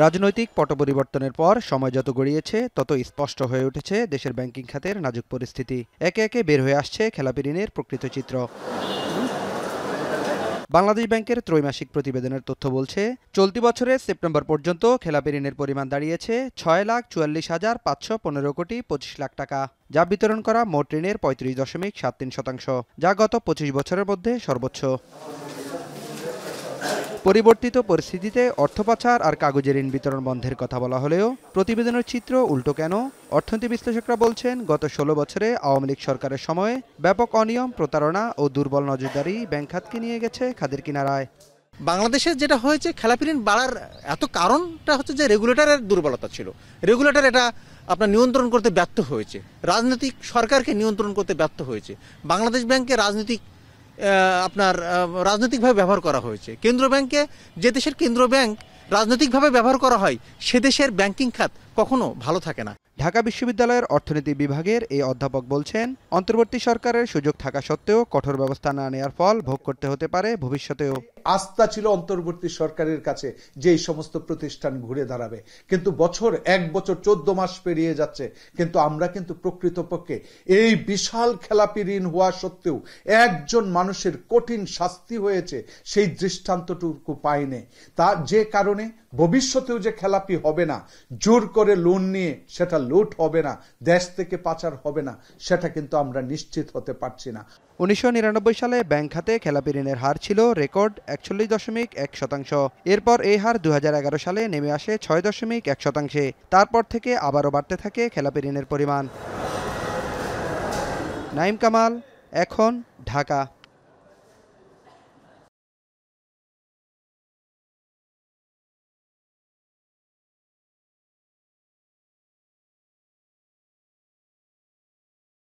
রাজনৈতিক পট পরিবর্তনের পর সময় যত গড়িয়েছে তত স্পষ্ট হয়ে উঠেছে দেশের ব্যাংকিং খাতের নাজুক পরিস্থিতি। একে একে বের হয়ে আসছে খেলাপি ঋণের প্রকৃত চিত্র। বাংলাদেশ ব্যাংকের ত্রৈমাসিক প্রতিবেদনের তথ্য বলছে, চলতি বছরের সেপ্টেম্বর পর্যন্ত খেলাপি ঋণের পরিমাণ দাঁড়িয়েছে ৬,৪৪,৫১৫ কোটি ২৫ লাখ টাকা, যা বিতরণ করা মোট ঋণের ৩৫.৭৩%, যা গত ২৫ বছরের মধ্যে সর্বোচ্চ। পরিবর্তিত পরিস্থিতিতে অর্থ পাচার আর কাগজে ঋণ বিতরণ বন্ধের কথা বলা হলেও প্রতিবেদনের চিত্র উল্টো কেন? অর্থনীতি বিশ্লেষকরা বলছেন, গত ১৬ বছরে আওয়ামী লীগ সরকারের সময়ে ব্যাপক অনিয়ম, প্রতারণা ও দুর্বল নজরদারি ব্যাংক খাতকে নিয়ে গেছে খাদের কিনারায়। বাংলাদেশে যেটা হয়েছে, খেলাপি ঋণ বাড়ার এত কারণটা হচ্ছে যে রেগুলেটরের দুর্বলতা ছিল। রেগুলেটর এটা আপনার নিয়ন্ত্রণ করতে ব্যর্থ হয়েছে, রাজনৈতিক সরকারকে নিয়ন্ত্রণ করতে ব্যর্থ হয়েছে। বাংলাদেশ ব্যাংকে রাজনৈতিকভাবে ব্যবহার করা হয়েছে। কেন্দ্র ব্যাংকে, যে দেশের কেন্দ্র ব্যাংক রাজনৈতিকভাবে ব্যবহার করা হয়, সে দেশের ব্যাংকিং খাত কখনো ভালো থাকে না। ঢাকা বিশ্ববিদ্যালয়ের অর্থনীতি বিভাগের এই অধ্যাপক বলছেন, অন্তর্বর্তী সরকারের সুযোগ থাকা সত্ত্বেও কঠোর ব্যবস্থা না নেওয়ার ফল ভোগ করতে হতে পারে ভবিষ্যতেও। আস্থা ছিল অন্তর্বর্তী সরকারের কাছে যে এই সমস্ত প্রতিষ্ঠান ঘুরে দাঁড়াবে, কিন্তু এক বছর 14 মাস পেরিয়ে যাচ্ছে, কিন্তু আমরা কিন্তু প্রকৃতপক্ষে এই বিশাল খেলাপি ঋণ হওয়া সত্ত্বেও একজন মানুষের কঠিন শাস্তি হয়েছে সেই দৃষ্টান্তটুকু পাইনি। তার যে কারণে ভবিষ্যতেও যে খেলাপি হবে না, জোর করে লোন নিয়ে সেটা লুট হবে না, দেশ থেকে পাচার হবে না, সেটা কিন্তু আমরা নিশ্চিত হতে পারছি না। ১৯৯৯ সালে ব্যাংক খাতে খেলাপি ঋণের হার ছিল রেকর্ড ৪১.১%। এরপর এই হার ২০১১ সালে নেমে আসে ৬.১%। তারপর থেকে আবারও বাড়তে থাকে খেলাপি ঋণের পরিমাণ। নাঈম কামাল, এখন, ঢাকা।